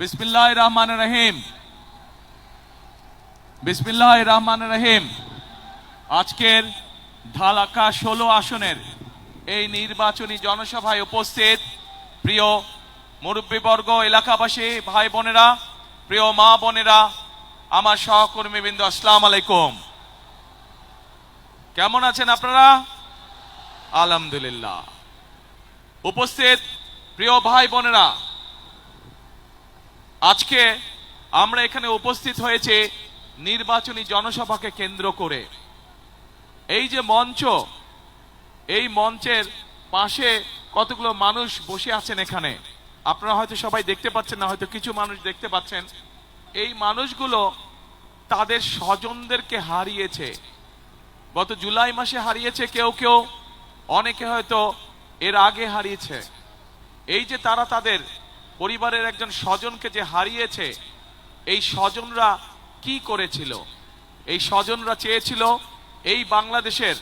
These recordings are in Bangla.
বিসমিল্লাহির রহমানির রহিম। বিসমিল্লাহির রহমানির রহিম। আজকের ঢাকা 16 আসনের এই নির্বাচনী জনসভায় উপস্থিত প্রিয় মুরব্বীবর্গ, এলাকাবাসী, ভাই বোনেরা, প্রিয় মা বোনেরা, আমার সহকর্মীবৃন্দ, আসসালামু আলাইকুম। কেমন আছেন আপনারা? আলহামদুলিল্লাহ। উপস্থিত প্রিয় ভাই বোনেরা, আজকে আমরা এখানে উপস্থিত হয়েছে নির্বাচনী জনসভাকে কেন্দ্র করে। এই যে মঞ্চ, এই মঞ্চের পাশে কতগুলো মানুষ বসে আছেন এখানে, আপনারা হয়তো সবাই দেখতে পাচ্ছেন না, হয়তো কিছু মানুষ দেখতে পাচ্ছেন। এই মানুষগুলো তাদের স্বজনদেরকে হারিয়েছে, গত জুলাই মাসে হারিয়েছে কেউ কেউ, অনেকে হয়তো এর আগে হারিয়েছে। এই যে তারা তাদের পরিবারের একজন স্বজনকে যে হারিয়েছে, এই স্বজনরা কি করেছিল? এই স্বজনরা চেয়েছিল এই বাংলাদেশের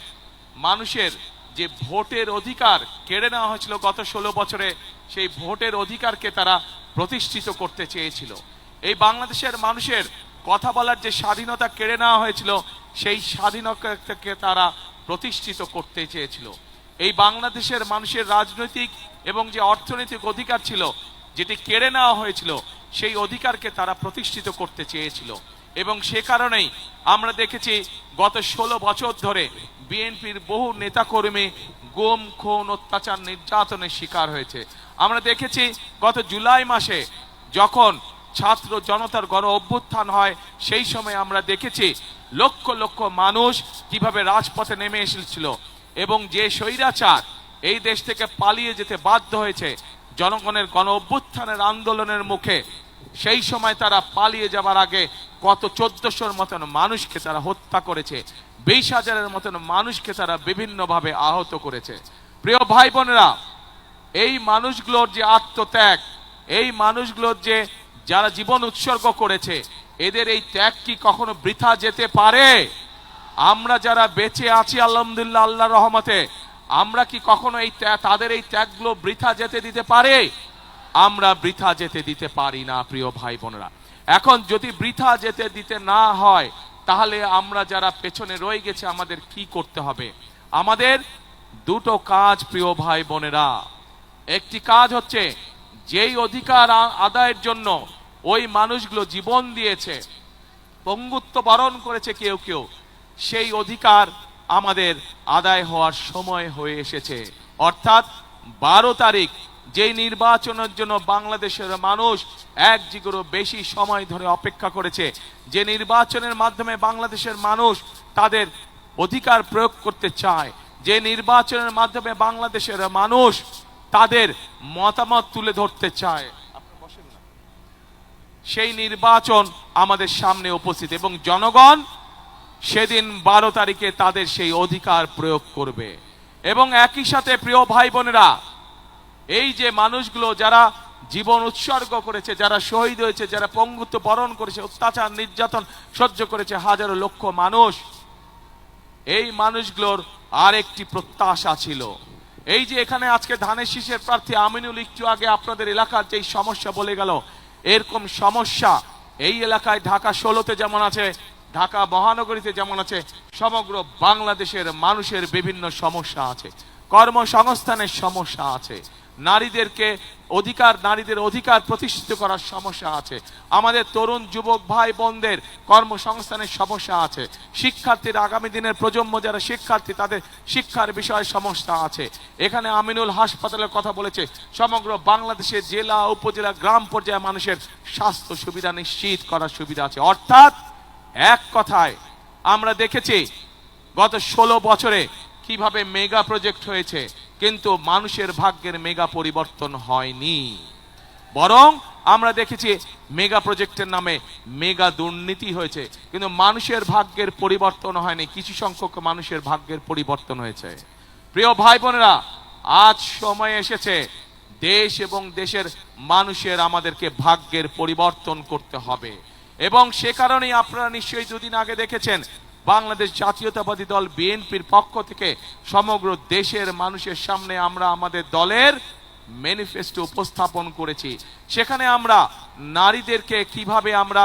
মানুষের যে ভোটের অধিকার কেড়ে নেওয়া হয়েছিল গত 16 বছরে, সেই ভোটের অধিকারকে তারা প্রতিষ্ঠিত করতে চেয়েছিল। এই বাংলাদেশের মানুষের কথা বলার যে স্বাধীনতা কেড়ে নেওয়া হয়েছিল, সেই স্বাধীনতাকে তারা প্রতিষ্ঠিত করতে চেয়েছিল। এই বাংলাদেশের মানুষের রাজনৈতিক এবং যে অর্থনৈতিক অধিকার ছিল, যেটি কেড়ে নেওয়া হয়েছিল, সেই অধিকারকে তারা প্রতিষ্ঠিত করতে চেয়েছিল। এবং সে কারণেই আমরা দেখেছি গত 16 বছর ধরে বিএনপির বহু নেতাকর্মী গুম, খুন, অত্যাচার, নির্যাতনের শিকার হয়েছে। আমরা দেখেছি গত জুলাই মাসে যখন ছাত্র জনতার গণ অভ্যুত্থান হয়, সেই সময় আমরা দেখেছি লক্ষ লক্ষ মানুষ কিভাবে রাজপথে নেমে এসেছিল এবং যে স্বৈরাচার এই দেশ থেকে পালিয়ে যেতে বাধ্য হয়েছে জনগণের গণ অভ্যুত্থানের আন্দোলনের মুখে, সেই সময় তারা পালিয়ে যাবার আগে কত 1400-র মতন মানুষকে তারা হত্যা করেছে, 20,000-এর মতন মানুষকে তারা বিভিন্নভাবে আহত করেছে। প্রিয় ভাই বোনেরা, এই মানুষগুলোর যে আত্মত্যাগ, এই মানুষগুলোর যে যারা জীবন উৎসর্গ করেছে, এদের এই ত্যাগ কি কখনো বৃথা যেতে পারে? আমরা যারা বেঁচে আছি আলহামদুলিল্লাহ আল্লাহর রহমতে, আমরা কি কখনো এই তাদের এই ত্যাগগুলো বৃথা যেতে দিতে পারে? আমরা বৃথা যেতে দিতে পারি না প্রিয় ভাই বোনেরা। এখন যদি বৃথা যেতে দিতে না হয়, তাহলে আমরা যারা পেছনে রয়ে গেছে আমাদের কি করতে হবে? আমাদের দুটো কাজ প্রিয় ভাই বোনেরা। একটি কাজ হচ্ছে, যেই অধিকার আদায়ের জন্য ওই মানুষগুলো জীবন দিয়েছে, পঙ্গুত্ব বরণ করেছে কেউ কেউ, সেই অধিকার আমাদের আদায় হওয়ার সময় হয়ে এসেছে। অর্থাৎ 12 তারিখ যেই নির্বাচনের জন্য বাংলাদেশের মানুষ এক যুগেরও বেশি সময় ধরে অপেক্ষা করেছে, যে নির্বাচনের মাধ্যমে বাংলাদেশের মানুষ তাদের অধিকার প্রয়োগ করতে চায়, যে নির্বাচনের মাধ্যমে বাংলাদেশের মানুষ তাদের মতামত তুলে ধরতে চায়, সেই নির্বাচন আমাদের সামনে উপস্থিত এবং জনগণ সেদিন 12 তারিখে তাদের সেই অধিকার প্রয়োগ করবে। এবং একই সাথে প্রিয় ভাই বোনেরা, এই যে মানুষগুলো যারা জীবন উৎসর্গ করেছে, যারা শহীদ হয়েছে, যারা পঙ্গুত্ব বরণ করেছে, অত্যাচার নির্যাতন সহ্য করেছে হাজারো লক্ষ মানুষ, এই মানুষগুলোর আরেকটি প্রত্যাশা ছিল। এই যে এখানে আজকে ধানের শীষের প্রার্থী আমিনুল একটু আগে আপনাদের এলাকার যেই সমস্যা বলে গেল, এরকম সমস্যা এই এলাকায় ঢাকা 16-তে যেমন আছে, ঢাকা মহানগরীতে যেমন আছে, সমগ্র বাংলাদেশের মানুষের বিভিন্ন সমস্যা আছে। কর্মসংস্থানের সমস্যা আছে, নারীদের অধিকার প্রতিষ্ঠিত করার সমস্যা আছে, আমাদের তরুণ যুবক ভাই বোনদের কর্মসংস্থানের সমস্যা আছে, শিক্ষার্থীরা আগামী দিনের প্রজন্ম যারা শিক্ষার্থী তাদের শিক্ষার বিষয়ে সমস্যা আছে। এখানে আমিনুল হাসপাতালের কথা বলেছে, সমগ্র বাংলাদেশের জেলা, উপজেলা, গ্রাম পর্যায়ে মানুষের স্বাস্থ্য সুবিধা নিশ্চিত করার সুবিধা আছে। অর্থাৎ এক কথায় আমরা দেখেছি গত 16 বছরে কিভাবে মেগা প্রজেক্ট হয়েছে, কিন্তু মানুষের ভাগ্যের মেগা পরিবর্তন হয়নি, বরং আমরা দেখেছি মেগা প্রজেক্টের নামে মেগা দুর্নীতি হয়েছে, কিন্তু মানুষের ভাগ্যের পরিবর্তন হয়নি। কিছু সংখ্যক মানুষের ভাগ্যের পরিবর্তন হয়েছে। প্রিয় ভাই বোনেরা, আজ সময় এসেছে দেশ এবং দেশের মানুষের আমাদেরকে ভাগ্যের পরিবর্তন করতে হবে। এবং সে কারণেই আপনারা নিশ্চয়ই দুদিন আগে দেখেছেন, বাংলাদেশ জাতীয়তাবাদী দল বিএনপির পক্ষ থেকে সমগ্র দেশের মানুষের সামনে আমরা আমাদের দলের ম্যানিফেস্টো উপস্থাপন করেছি। সেখানে আমরা নারীদেরকে কিভাবে আমরা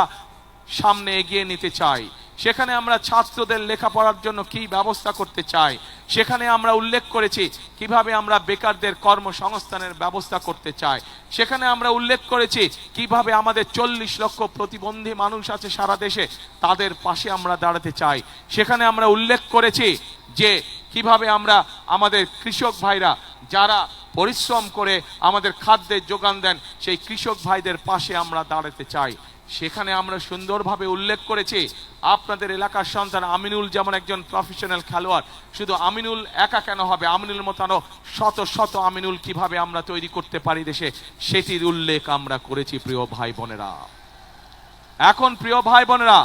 সামনে এগিয়ে নিতে চাই, সেখানে আমরা ছাত্রদের লেখাপড়ার জন্য কি ব্যবস্থা করতে চাই, সেখানে আমরা উল্লেখ করেছি কিভাবে আমরা বেকারদের কর্মসংস্থানের ব্যবস্থা করতে চাই, সেখানে আমরা উল্লেখ করেছি কিভাবে আমাদের 40 লক্ষ প্রতিবন্ধী মানুষ আছে সারা দেশে, তাদের পাশে আমরা দাঁড়াতে চাই। সেখানে আমরা উল্লেখ করেছি যে কিভাবে আমরা আমাদের কৃষক ভাইরা যারা পরিশ্রম করে আমাদের খাদ্যের যোগান দেন, সেই কৃষক ভাইদের পাশে আমরা দাঁড়াতে চাই। সেখানে আমরা সুন্দরভাবে উল্লেখ করেছি আপনাদের এলাকার সন্তান আমিনুল যেমন একজন প্রফেশনাল খেলোয়াড়, শুধু আমিনুল একা কেন হবে, আমিনুল মতো আরো শত শত আমিনুল কিভাবে আমরা তৈরি করতে পারি দেশে, সেটির উল্লেখ আমরা করেছি। প্রিয় ভাই বোনেরা, এখন প্রিয় ভাই বোনেরা,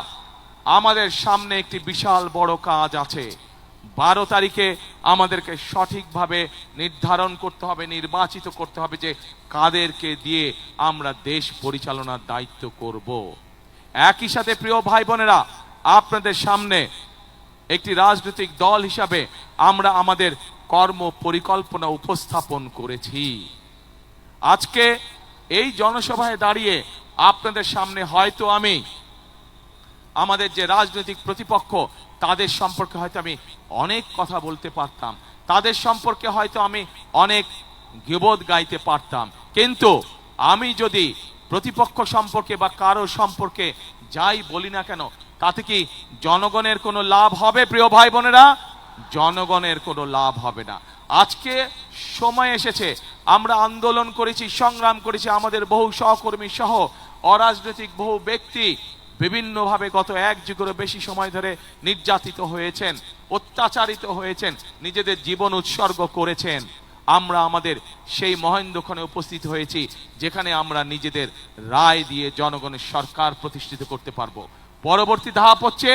আমাদের সামনে একটি বিশাল বড় কাজ আছে। 12 তারিখে আমাদেরকে সঠিকভাবে নির্ধারণ করতে হবে, নির্বাচিত করতে হবে যে কাদেরকে দিয়ে আমরা দেশ পরিচালনার দায়িত্ব করব। একই সাথে প্রিয় ভাই বোনেরা, আপনাদের সামনে একটি রাজনৈতিক দল হিসাবে আমরা আমাদের কর্ম পরিকল্পনা উপস্থাপন করেছি। আজকে এই জনসভায় দাঁড়িয়ে আপনাদের সামনে হয়তো আমি আমাদের যে রাজনৈতিক প্রতিপক্ষ তাদের সম্পর্কে হয়তো আমি অনেক কথা বলতে পারতাম, তাদের সম্পর্কে হয়তো আমি অনেক গীবত গাইতে পারতাম, কিন্তু আমি যদি প্রতিপক্ষ সম্পর্কে বা কারো সম্পর্কে যাই বলি না কেন, তাতে কি জনগণের কোনো লাভ হবে? প্রিয় ভাই বোনেরা, জনগণের কোনো লাভ হবে না। আজকে সময় এসেছে, আমরা আন্দোলন করেছি, সংগ্রাম করেছি, আমাদের বহু সহকর্মী সহ অরাজনৈতিক বহু ব্যক্তি বিভিন্নভাবে গত 1 যুগেরও বেশি সময় ধরে নির্যাতিত হয়েছেন, অত্যাচারিত হয়েছেন, নিজেদের জীবন উৎসর্গ করেছেন। আমরা আমাদের সেই মহেন্দ্রক্ষণে উপস্থিত হয়েছি যেখানে আমরা নিজেদের রায় দিয়ে জনগণের সরকার প্রতিষ্ঠিত করতে পারবো। পরবর্তী ধাপ হচ্ছে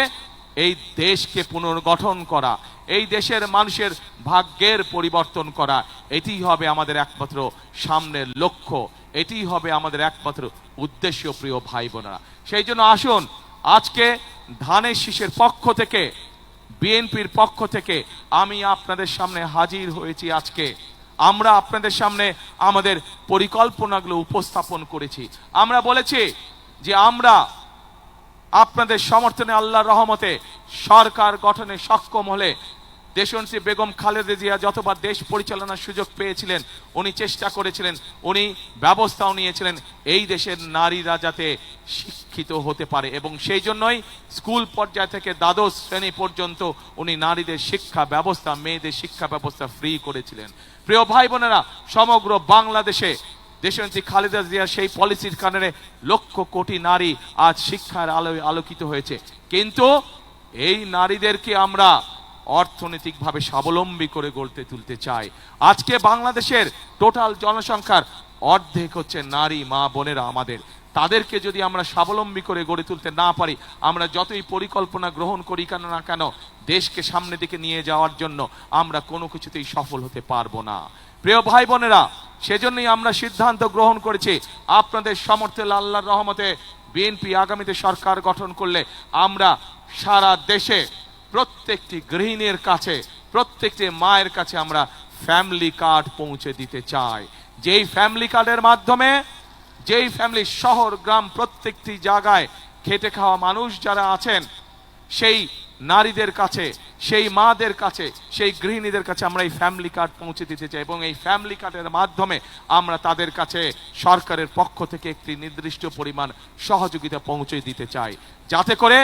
এই দেশকে পুনর্গঠন করা, এই দেশের মানুষের ভাগ্যের পরিবর্তন করা। এটি হবে আমাদের একমাত্র সামনের লক্ষ্য, এটি হবে আমাদের একমাত্র উদ্দেশ্য। প্রিয় ভাই বোনেরা, সেই জন্য আসুন আজকে ধানের শীষের পক্ষ থেকে, বিএনপির পক্ষ থেকে আমি আপনাদের সামনে হাজির হয়েছি। আজকে আমরা আপনাদের সামনে আমাদের পরিকল্পনাগুলো উপস্থাপন করেছি। আমরা বলেছি যে আমরা আপনাদের সমর্থনে আল্লাহর রহমতে সরকার গঠনে সক্ষম হলে দেশনেত্রী বেগম খালেদা জিয়া যতবার দেশ পরিচালনার সুযোগ পেয়েছিলেন, উনি চেষ্টা করেছিলেন, উনি ব্যবস্থাও নিয়েছিলেন এই দেশের নারীরা যাতে শিক্ষিত হতে পারে, এবং সেই জন্যই স্কুল পর্যায় থেকে দ্বাদশ শ্রেণী পর্যন্ত উনি নারীদের শিক্ষা ব্যবস্থা, মেয়েদের শিক্ষা ব্যবস্থা ফ্রি করেছিলেন। প্রিয় ভাই বোনেরা, সমগ্র বাংলাদেশে দেশনেত্রী খালেদা জিয়ার সেই পলিসির কারণে লক্ষ কোটি নারী আজ শিক্ষার আলোয় আলোকিত হয়েছে। কিন্তু এই নারীদেরকে আমরা অর্থনৈতিকভাবে স্বাবলম্বী করে গড়ে তুলতে চাই। আজকে বাংলাদেশের টোটাল জনসংখ্যার অর্ধেক হচ্ছে নারী, মা বোনেরা আমাদের। তাদেরকে যদি আমরা স্বাবলম্বী করে গড়ে তুলতে না পারি, আমরা যতই পরিকল্পনা গ্রহণ করি কেন না কেন, দেশকে সামনের দিকে নিয়ে যাওয়ার জন্য আমরা কোনো কিছুতেই সফল হতে পারবো না। প্রিয় ভাই বোনেরা, সেজন্যই আমরা সিদ্ধান্ত গ্রহণ করেছি আপনাদের সমর্থনে আল্লাহর রহমতে বিএনপি আগামীতে সরকার গঠন করলে আমরা সারা দেশে প্রত্যেকটি গৃহিণীর কাছে, প্রত্যেকটি মায়ের কাছে আমরা ফ্যামিলি কার্ড পৌঁছে দিতে চাই। যেই ফ্যামিলি কার্ডের মাধ্যমে, যেই ফ্যামিলি শহর গ্রাম প্রত্যেকটি জায়গায় খেটে খাওয়া মানুষ যারা আছেন, সেই নারীদের কাছে, সেই মাদের কাছে, সেই গৃহিণীদের কাছে আমরা এই ফ্যামিলি কার্ড পৌঁছে দিতে চাই, এবং এই ফ্যামিলি কার্ডের মাধ্যমে আমরা তাদের কাছে সরকারের পক্ষ থেকে একটি নির্দিষ্ট পরিমাণ সহযোগিতা পৌঁছে দিতে চাই, যাতে করে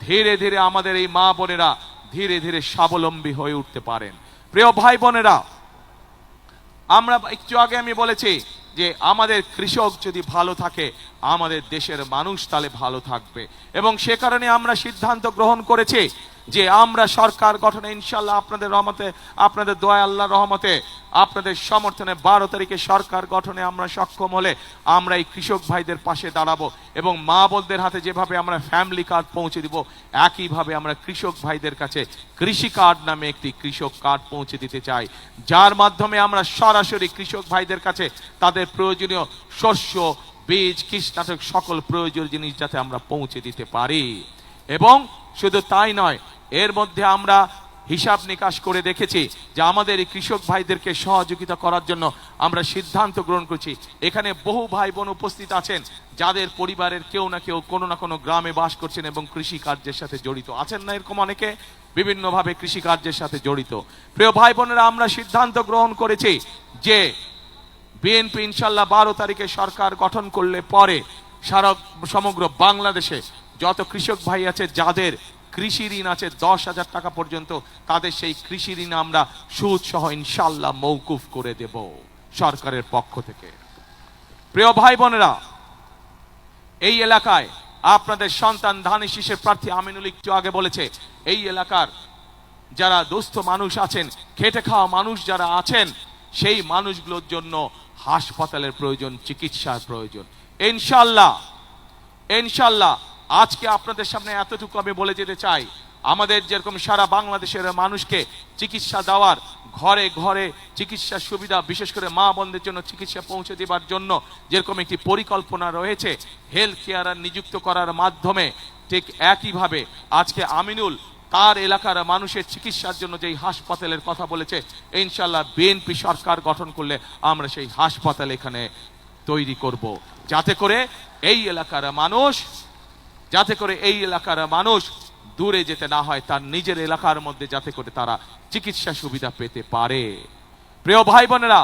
ধীরে ধীরে আমাদের এই মা বোনেরা ধীরে ধীরে স্বাবলম্বী হয়ে উঠতে পারেন। প্রিয় ভাই বোনেরা, আমরা একটু আগে আমি বলেছি যে আমাদের কৃষক যদি ভালো থাকে, আমাদের দেশের মানুষ তাহলে ভালো থাকবে, এবং সে কারণে আমরা সিদ্ধান্ত গ্রহণ করেছি যে আমরা সরকার গঠনে ইনশাল্লাহ আপনাদের রহমতে, আপনাদের দোয়া আল্লাহর রহমতে, আপনাদের সমর্থনে 12 তারিখে সরকার গঠনে আমরা সক্ষম হলে আমরা এই কৃষক ভাইদের পাশে দাঁড়াবো, এবং মা বোনদের হাতে যেভাবে আমরা ফ্যামিলি কার্ড পৌঁছে দিব, একইভাবে আমরা কৃষক ভাইদের কাছে কৃষি কার্ড নামে একটি কৃষক কার্ড পৌঁছে দিতে চাই, যার মাধ্যমে আমরা সরাসরি কৃষক ভাইদের কাছে তাদের প্রয়োজনীয় শস্য, বীজ, কীটনাশক সকল প্রয়োজনীয় জিনিস যাতে আমরা পৌঁছে দিতে পারি। এবং শুধু তাই নয়, এর মধ্যে আমরা হিসাব নিকাশ করে দেখেছি যে আমাদের এই কৃষক ভাইদেরকে সহযোগিতা করার জন্য আমরা সিদ্ধান্ত গ্রহণ করছি। এখানে বহু ভাই বোন উপস্থিত আছেন যাদের পরিবারের কেউ না কেউ কোনো না কোনো গ্রামে বাস করছেন এবং কৃষি কার্যের সাথে জড়িত আছেন, না এরকম অনেকে বিভিন্নভাবে কৃষি কার্যের সাথে জড়িত। প্রিয় ভাই বোনেরা, আমরা সিদ্ধান্ত গ্রহণ করেছি যে বিএনপি ইনশাল্লাহ 12 তারিখে সরকার গঠন করলে পরে সমগ্র বাংলাদেশে যত কৃষক ভাই আছে যাদের কৃষি ঋণ আছে 10,000 টাকা পর্যন্ত, তাদের সেই কৃষি ঋণ আমরা সুদ সহ ইনশাল্লাহ মওকুফ করে দেব সরকারের পক্ষ থেকে। প্রিয় ভাই বোনেরা, এই এলাকায় আপনাদের সন্তান ধানের শীষের প্রার্থী আমিনুল একটু আগে বলেছে, এই এলাকার যারা দুস্থ মানুষ আছেন, খেটে খাওয়া মানুষ যারা আছেন, সেই মানুষগুলোর জন্য হাসপাতালের প্রয়োজন, চিকিৎসার প্রয়োজন। ইনশাল্লাহ ইনশাল্লাহ আজকে আপনাদের সামনে এতটুকু আমি বলে যেতে চাই, আমাদের যেরকম সারা বাংলাদেশের মানুষকে চিকিৎসা দেওয়ার, ঘরে ঘরে চিকিৎসা সুবিধা, বিশেষ করে মা বোনদের জন্য চিকিৎসা পৌঁছে দেওয়ার জন্য যেরকম একটি পরিকল্পনা রয়েছে হেলথ কেয়ার নিযুক্ত করার মাধ্যমে, ঠিক একইভাবে আজকে আমিনুল তার এলাকার মানুষের চিকিৎসার জন্য যেই হাসপাতালের কথা বলেছে, ইনশাল্লাহ বিএনপি সরকার গঠন করলে আমরা সেই হাসপাতাল এখানে তৈরি করব, যাতে করে এই এলাকার মানুষ দূরে যেতে না হয়, তার নিজের এলাকার মধ্যে যাতে করে তারা চিকিৎসা সুবিধা পেতে পারে। প্রিয় ভাই বোনেরা,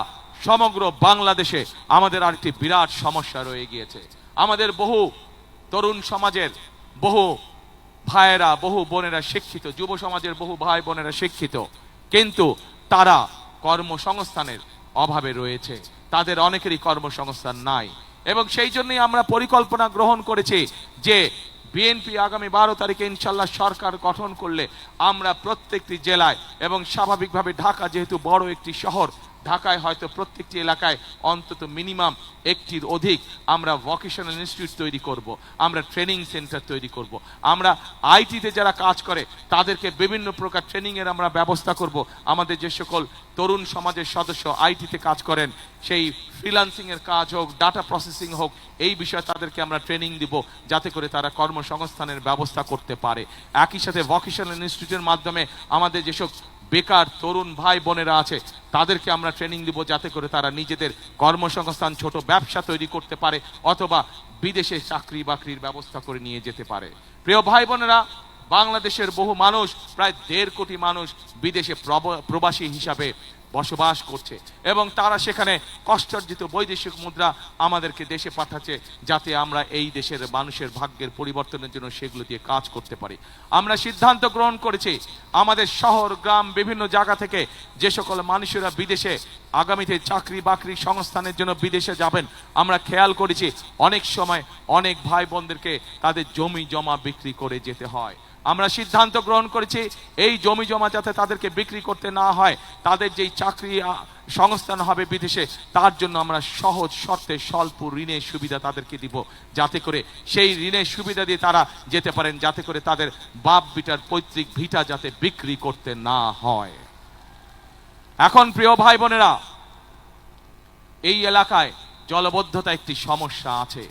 সমগ্র বাংলাদেশে আমাদের আরেকটি বিরাট সমস্যা রয়ে গিয়েছে। আমাদের বহু তরুণ সমাজের বহু ভাইয়েরা, বহু বোনেরা শিক্ষিত, যুব সমাজের বহু ভাই বোনেরা শিক্ষিত, কিন্তু তারা কর্মসংস্থানের অভাবে রয়েছে, তাদের অনেকেরই কর্মসংস্থান নাই। এবং সেই জন্যই আমরা পরিকল্পনা গ্রহণ করেছি যে বিএনপি আগামী 12 তারিখে ইনশাল্লাহ সরকার গঠন করলে আমরা প্রত্যেকটি জেলায়, এবং স্বাভাবিকভাবে ঢাকা যেহেতু বড় একটি শহর, ঢাকায় হয়তো প্রত্যেকটি এলাকায় অন্তত মিনিমাম একটির অধিক আমরা ভোকেশনাল ইনস্টিটিউট তৈরি করব, আমরা ট্রেনিং সেন্টার তৈরি করব, আমরা আইটিতে যারা কাজ করে তাদেরকে বিভিন্ন প্রকার ট্রেনিংয়ের আমরা ব্যবস্থা করব। আমাদের যে সকল তরুণ সমাজের সদস্য আইটিতে কাজ করেন, সেই ফ্রিল্যান্সিংয়ের কাজ হোক, ডাটা প্রসেসিং হোক, এই বিষয়ে তাদেরকে আমরা ট্রেনিং দিব যাতে করে তারা কর্মসংস্থানের ব্যবস্থা করতে পারে। একই সাথে ভোকেশনাল ইনস্টিটিউটের মাধ্যমে আমাদের যেসব বেকার তরুণ ভাই বোনেরা আছে তাদেরকে আমরা ট্রেনিং দিব যাতে করে তারা নিজেদের কর্মসংস্থান, ছোট ব্যবসা তৈরি করতে পারে, অথবা বিদেশে চাকরি বাকরির ব্যবস্থা করে নিয়ে যেতে পারে। প্রিয় ভাই বোনেরা, বাংলাদেশের বহু মানুষ, প্রায় 1.5 কোটি মানুষ বিদেশে প্রবাসী হিসাবে বসবাস করছে, এবং তারা সেখানে কষ্টার্জিত বৈদেশিক মুদ্রা আমাদেরকে দেশে পাঠাচ্ছে যাতে আমরা এই দেশের মানুষের ভাগ্যের পরিবর্তনের জন্য সেগুলো দিয়ে কাজ করতে পারি। আমরা সিদ্ধান্ত গ্রহণ করেছি আমাদের শহর গ্রাম বিভিন্ন জায়গা থেকে যে সকল মানুষেরা বিদেশে আগামীতে চাকরি বাকরি সংস্থানের জন্য বিদেশে যাবেন, আমরা খেয়াল করেছি অনেক সময় অনেক ভাই বোনদেরকে তাদের জমি জমা বিক্রি করে যেতে হয়। আমরা সিদ্ধান্ত গ্রহণ করেছি এই জমি জমা যাতে তাদেরকে বিক্রি করতে না হয়, তাদের যেই চাকরি সংস্থান হবে বিদেশে, তার জন্য আমরা সহজ শর্তে স্বল্প ঋণের সুবিধা তাদেরকে দিব, যাতে করে সেই ঋণের সুবিধা দিয়ে তারা যেতে পারেন, যাতে করে তাদের বাপ বিটার পৈতৃক ভিটা যাতে বিক্রি করতে না হয়। এখন প্রিয় ভাই বোনেরা, এই এলাকায় জলবদ্ধতা একটি সমস্যা আছে।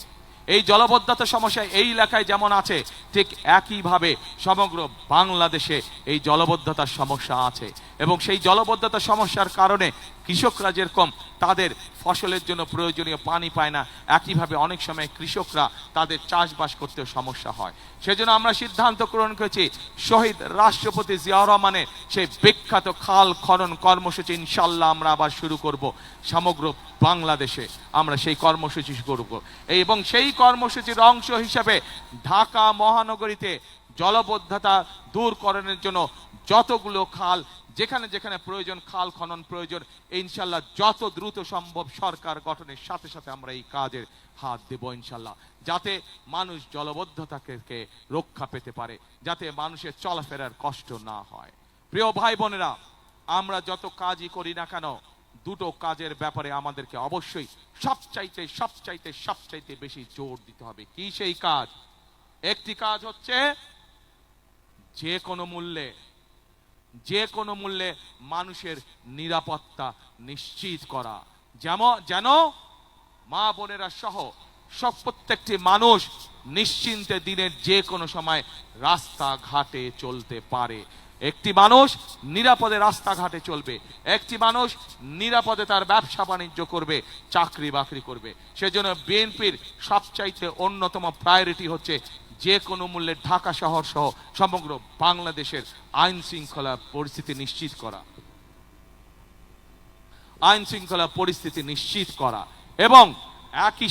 এই জলবদ্ধতা সমস্যা এই এলাকায় যেমন আছে, ঠিক একইভাবে সমগ্র বাংলাদেশে এই জলবদ্ধতার সমস্যা আছে, এবং সেই জলবদ্ধতা সমস্যার কারণে কৃষকরা যেরকম তাদের ফসলের জন্য প্রয়োজনীয় পানি পায় না, একইভাবে অনেক সময় কৃষকরা তাদের চাষবাস করতেও সমস্যা হয়। সেজন্য আমরা সিদ্ধান্ত গ্রহণ করেছি শহীদ রাষ্ট্রপতি জিয়াউর রহমানের সেই বিখ্যাত খাল খনন কর্মসূচি ইনশাল্লাহ আমরা আবার শুরু করব। সমগ্র বাংলাদেশে আমরা সেই কর্মসূচি করব, এবং সেই কর্মসূচির অংশ হিসেবে ঢাকা মহানগরীতে জলবদ্ধতা দূরকরণের জন্য যতগুলো খাল, যেখানে যেখানে প্রয়োজন খাল খনন প্রয়োজন, ইনশাল্লাহ যত দ্রুত সম্ভব সরকার গঠনের সাথে সাথে আমরা এই কাজের হাত দেব ইনশাল্লাহ, যাতে মানুষ জলবদ্ধতাকে রক্ষা পেতে পারে, যাতে মানুষের চলাফেরার কষ্ট না হয়। প্রিয় ভাই বোনেরা, আমরা যত কাজই করি না কেন, দুটো কাজের ব্যাপারে আমাদেরকে অবশ্যই সবচাইতে বেশি জোর দিতে হবে। কি সেই কাজ? একটি কাজ হচ্ছে যে কোনো মূল্যে মানুষের নিরাপত্তা নিশ্চিত করা, যেন মা বোনেরা সহ প্রত্যেকটি মানুষ নিশ্চিন্তে দিনের যে কোনো সময় রাস্তাঘাটে চলতে পারে। একটি মানুষ নিরাপদে রাস্তাঘাটে চলবে, একটি মানুষ নিরাপদে তার ব্যবসা বাণিজ্য করবে, চাকরি বাকরি করবে। সেজন্য বিএনপির সবচাইতে অন্যতম প্রায়োরিটি হচ্ছে যে কোনো মূল্যে ঢাকা শহর সহ সমগ্র বাংলাদেশের আইন শৃঙ্খলা পরিস্থিতি নিশ্চিত করা, আইন শৃঙ্খলা পরিস্থিতি নিশ্চিত করা। এবং একই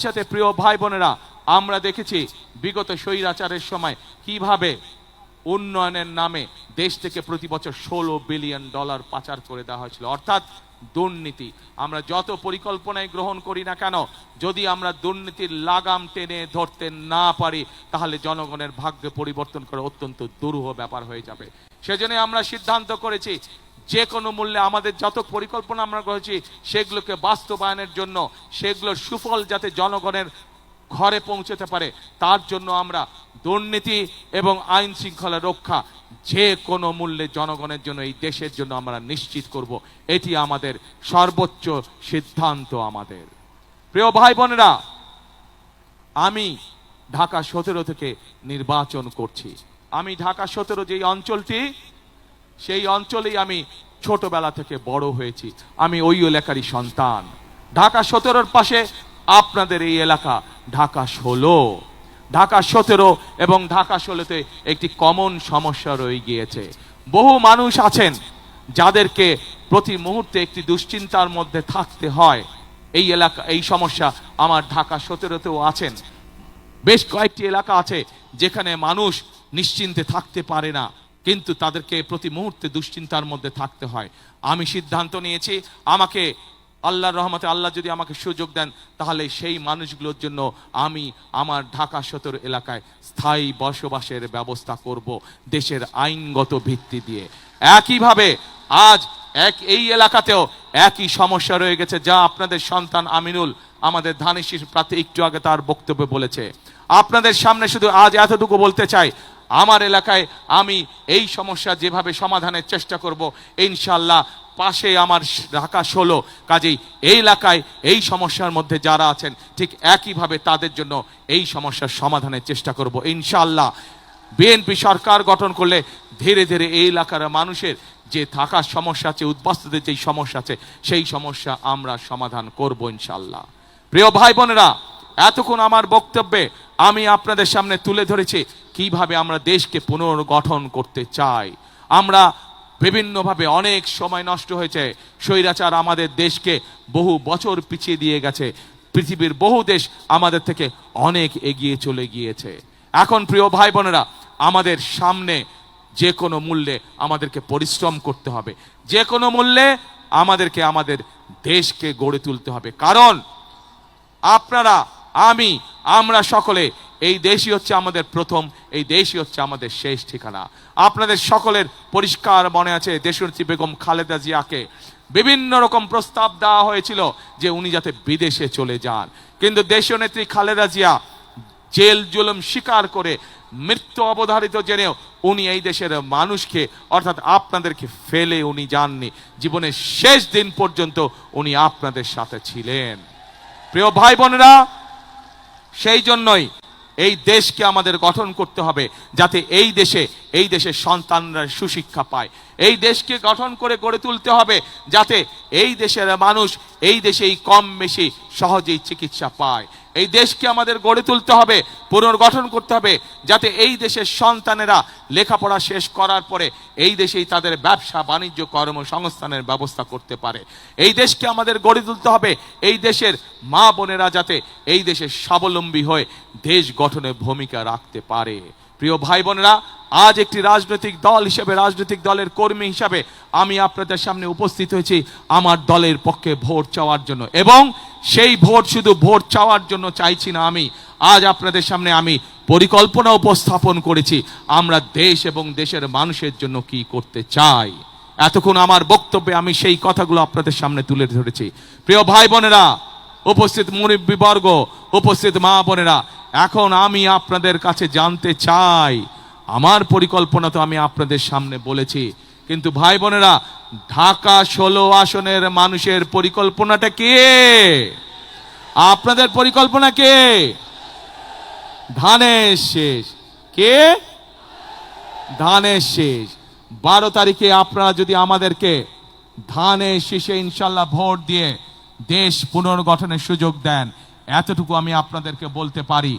সাথে প্রিয় ভাই বোনেরা, আমরা দেখেছি বিগত স্বৈরাচারের সময় কিভাবে উন্নয়নের নামে দেশ থেকে প্রতি বছর $16 বিলিয়ন পাচার করে দেওয়া হয়েছিল, অর্থাৎ দুর্নীতি। আমরা যত পরিকল্পনায় গ্রহণ করি না কেন, যদি আমরা দুর্নীতির লাগাম টেনে ধরতে না পারি, তাহলে জনগণের ভাগ্যে পরিবর্তন করা অত্যন্ত দুরূহ ব্যাপার হয়ে যাবে। সেজন্য আমরা সিদ্ধান্ত করেছি যে কোনো মূল্যে আমাদের যত পরিকল্পনা আমরা করেছি সেগুলোকে বাস্তবায়নের জন্য, সেগুলোর সুফল যাতে জনগণের ঘরে পৌঁছতে পারে, তার জন্য আমরা দুর্নীতি এবং আইন শৃঙ্খলা রক্ষা যে কোনো মূল্যে জনগণের জন্য, এই দেশের জন্য আমরা নিশ্চিত করব। এটি আমাদের সর্বোচ্চ সিদ্ধান্ত। আমাদের প্রিয় ভাই বোনেরা, আমি ঢাকা 17 থেকে নির্বাচন করছি। আমি ঢাকা 17 যেই অঞ্চলটি, সেই অঞ্চলেই আমি ছোটবেলা থেকে বড় হয়েছি। আমি ওই এলাকারই সন্তান। ঢাকা 17-র পাশে আপনাদের এই এলাকা ঢাকা 16। ঢাকা 17 এবং ঢাকা 16-তে একটি কমন সমস্যা রয়ে গিয়েছে। বহু মানুষ আছেন যাদেরকে প্রতি মুহূর্তে একটি দুশ্চিন্তার মধ্যে থাকতে হয়। এই এলাকা, এই সমস্যা আমার ঢাকা 17-তেও আছেন। বেশ কয়েকটি এলাকা আছে যেখানে মানুষ নিশ্চিন্তে থাকতে পারে না, কিন্তু তাদেরকে প্রতি মুহূর্তে দুশ্চিন্তার মধ্যে থাকতে হয়। আমি সিদ্ধান্ত নিয়েছি, আমাকে আল্লাহর রহমতে আল্লাহ যদি আমাকে সুযোগ দেন, তাহলে সেই মানুষগুলোর জন্য আমি আমার ঢাকা 17 এলাকায় স্থায়ী বসবাসের ব্যবস্থা করব, দেশের আইনগত ভিত্তি দিয়ে। একইভাবে আজ এই এলাকাতেও একই সমস্যা রয়ে গেছে, যা আপনাদের সন্তান আমিনুল, আমাদের ধানেশীর প্রার্থী, একটু আগে তার বক্তব্যে বলেছে। আপনাদের সামনে শুধু আজ এতটুকু বলতে চাই, আমার এলাকায় আমি এই সমস্যা যেভাবে সমাধানের চেষ্টা করব, ইনশাআল্লাহ পাশে আমার ঢাকা 16, কাজেই এই এলাকায় এই সমস্যার মধ্যে যারা আছেন ঠিক একইভাবে তাদের জন্য এই সমস্যার সমাধানের চেষ্টা করব ইনশাআল্লাহ। বিএনপি সরকার গঠন করলে ধীরে ধীরে এই এলাকার মানুষের যে থাকার সমস্যা আছে, উদ্বাস্তুদের যেই সমস্যা আছে, সেই সমস্যা আমরা সমাধান করব ইনশাআল্লাহ। প্রিয় ভাই বোনেরা, এতক্ষণ আমার বক্তব্যে আমি আপনাদের সামনে তুলে ধরেছি কিভাবে আমরা দেশকে পুনর্গঠন করতে চাই। আমরা বিভিন্নভাবে অনেক সময় নষ্ট হয়েছে। স্বৈরাচার আমাদের দেশকে বহু বছর পিছিয়ে দিয়ে গেছে। পৃথিবীর বহু দেশ আমাদের থেকে অনেক এগিয়ে চলে গিয়েছে। এখন প্রিয় ভাই বোনেরা, আমাদের সামনে যে কোনো মূল্যে আমাদেরকে পরিশ্রম করতে হবে, যে কোনো মূল্যে আমাদেরকে আমাদের দেশকে গড়ে তুলতে হবে। কারণ আপনারা, আমরা সকলে, এই দেশই হচ্ছে আমাদের প্রথম, এই দেশই হচ্ছে আমাদের শেষ ঠিকানা। আপনাদের সকলের পরিষ্কার মনে আছে, দেশনেত্রী বেগম খালেদা জিয়াকে বিভিন্ন রকম প্রস্তাব দেওয়া হয়েছিল যে উনি যাতে বিদেশে চলে যান, কিন্তু দেশনেত্রী খালেদা জিয়া জেল জুলুম স্বীকার করে, মৃত্যু অবধারিত জেনেও উনি এই দেশের মানুষকে, অর্থাৎ আপনাদেরকে ফেলে উনি যাননি। জীবনের শেষ দিন পর্যন্ত উনি আপনাদের সাথে ছিলেন। প্রিয় ভাই বোনেরা, সেই জন্যই এই দেশকে আমাদের গঠন করতে হবে, যাতে এই দেশের সন্তানরা সুশিক্ষা পায়। এই দেশকে গঠন করে গড়ে তুলতে হবে যাতে এই দেশের মানুষ এই দেশেই কম বেশি সহজেই চিকিৎসা পায়। এই দেশকে আমাদের গড়ে তুলতে হবে, পুনর্গঠন করতে হবে, যাতে এই দেশের সন্তানেরা লেখাপড়া শেষ করার পরে এই দেশেই তাদের ব্যবসা বাণিজ্য কর্মসংস্থানের ব্যবস্থা করতে পারে। এই দেশকে আমাদের গড়ে তুলতে হবে, এই দেশের মা বোনেরা যাতে এই দেশের স্বাবলম্বী হয়ে দেশ গঠনে ভূমিকা রাখতে পারে। প্রিয় ভাই বোনেরা, আজ একটি রাজনৈতিক দল হিসেবে, রাজনৈতিক দলের কর্মী হিসাবে আমি আপনাদের সামনে উপস্থিত হয়েছি আমার দলের পক্ষে ভোট চাওয়ার জন্য। এবং সেই ভোট শুধু ভোট চাওয়ার জন্য চাইছি না, আমি আজ আপনাদের সামনে আমি পরিকল্পনা উপস্থাপন করেছি আমরা দেশ এবং দেশের মানুষের জন্য কি করতে চাই। এতক্ষণ আমার বক্তব্যে আমি সেই কথাগুলো আপনাদের সামনে তুলে ধরেছি। প্রিয় ভাই বোনেরা, উপস্থিত মুরব্বীবর্গ, উপস্থিত মা বোনেরা, এখন আমি আপনাদের কাছে জানতে চাই, আমার পরিকল্পনা তো আমি আপনাদের সামনে বলেছি, কিন্তু ভাই বোনেরা, ঢাকা 16 আসনের মানুষের পরিকল্পনাটা কে? আপনাদের পরিকল্পনা কে? ধানের শেষ কে? ধানের শীষ। 12 তারিখে আপনারা যদি আমাদেরকে ধানের শীষে ইনশাল্লাহ ভোট দিয়ে দেশ পুনর্গঠনের সুযোগ দেন, এতটুকু আমি আপনাদেরকে বলতে পারি,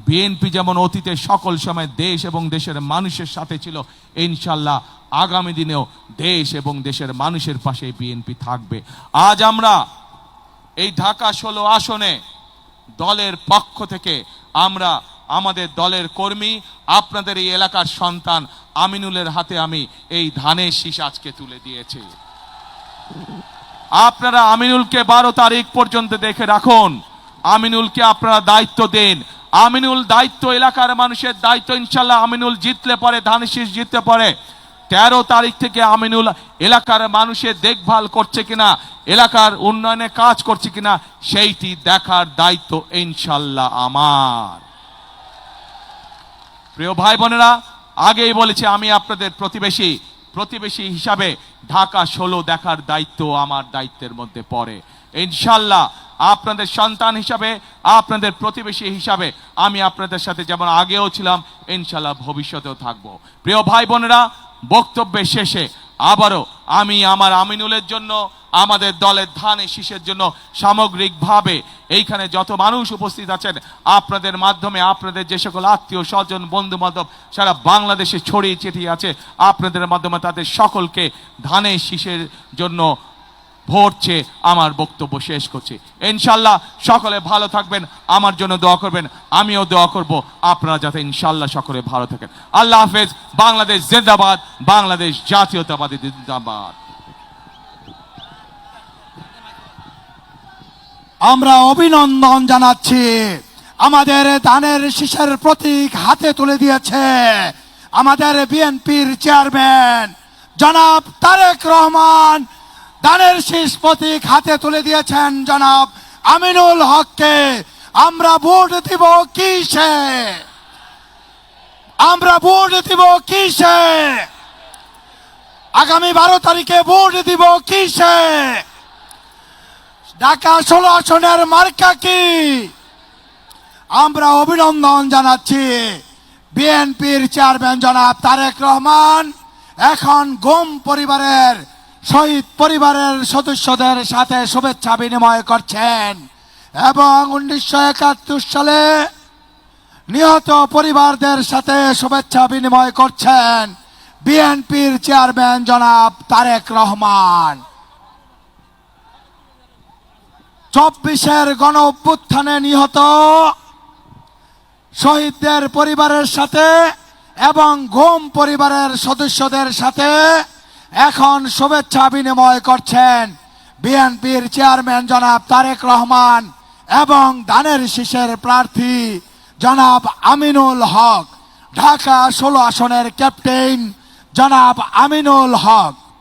বিএনপি যেমন অতীতে সকল সময় দেশ এবং দেশের মানুষের সাথে ছিল, ইনশাল্লাহ আগামী দিনেও দেশ এবং দেশের মানুষের পাশে বিএনপি থাকবে। আজ আমরা এই ঢাকা 16 আসনে দলের পক্ষ থেকে আমরা আমাদের দলের কর্মী, আপনাদের এই এলাকার সন্তান আমিনুলের হাতে আমি এই ধানের শীষ আজকে তুলে দিয়েছি। আপনারা আমিনুলকে 12 তারিখ পর্যন্ত দেখে রাখুন। আমিনুলকে আপনারা দায়িত্ব দিন। আমিনুল দায়িত্ব, এলাকার মানুষের দায়িত্ব। ইনশাল্লাহ আমিনুল জিতলে পরে, ধানের শীষ জিতলে পরে 13 তারিখ থেকে আমিনুল এলাকার মানুষের দেখভাল করছে কিনা, এলাকার উন্নয়নে কাজ করছে কিনা, সেইটি দেখার দায়িত্ব ইনশাল্লাহ আমার। প্রিয় ভাই বোনেরা, আগেই বলেছি আমি আপনাদের প্রতিবেশী হিসাবে ঢাকা 16 দেখার দায়িত্ব আমার দায়িত্বের মধ্যে পড়ে। ইনশাল্লাহ আপনাদের সন্তান হিসাবে, আপনাদের প্রতিবেশী হিসাবে আমি আপনাদের সাথে যেমন আগেও ছিলাম, ইনশাল্লাহ ভবিষ্যতেও থাকবো। প্রিয় ভাই বোনেরা, বক্তব্যের শেষে আবারও আমি আমার আমিনুলের জন্য, আমাদের দলের ধানের শীষের জন্য সামগ্রিকভাবে এইখানে যত মানুষ উপস্থিত আছেন, আপনাদের মাধ্যমে, আপনাদের যে সকল আত্মীয় স্বজন বন্ধু বান্ধব সারা বাংলাদেশে ছড়িয়ে ছিটিয়ে আছে, আপনাদের মাধ্যমে তাদের সকলকে ধানের শীষের জন্য ভোট চেয়ে আমার বক্তব্য শেষ করছি। ইনশাল্লাহ সকলে ভালো থাকবেন, আমার জন্য দোয়া করবেন, আমিও দোয়া করব আপনারা যাতে ইনশাল্লাহ সকলে ভালো থাকেন। আল্লাহ হাফেজ। বাংলাদেশ জিন্দাবাদ, বাংলাদেশ জাতীয়তাবাদী জিন্দাবাদ। আমরা অভিনন্দন জানাচ্ছি, আমাদের ধানের শীষের প্রতীক হাতে তুলে দিয়েছে আমাদের বিএনপির চেয়ারম্যান জনাব তারেক রহমান। ধানের শীষ প্রতীক হাতে তুলে দিয়েছেন জনাব আমিনুল হককে। আমরা ভোট দিব কিসে? আমরা ভোট দিব কিসে? আগামী 12 তারিখে ভোট দিব কিসে? ঢাকা 16 আসনের মার্কা কি? আমরা অভিনন্দন জানাচ্ছি বিএনপির চেয়ারম্যান জনাব তারেক রহমান এখন গুম পরিবারের, শহীদ পরিবারের সদস্যদের সাথে শুভেচ্ছা বিনিময় করছেন এবং 1971 সালে নিহত পরিবারদের সাথে শুভেচ্ছা বিনিময় করছেন বিএনপির চেয়ারম্যান জনাব তারেক রহমান। 24-এর গণ অভ্যুত্থানে নিহত শহীদদের পরিবারের সাথে এবং গুম পরিবারের সদস্যদের সাথে এখন শুভেচ্ছা বিনিময় করছেন বিএনপির চেয়ারম্যান জনাব তারেক রহমান এবং ধানের শীষের প্রার্থী জনাব আমিনুল হক, ঢাকা 16 আসনের ক্যাপ্টেন জনাব আমিনুল হক।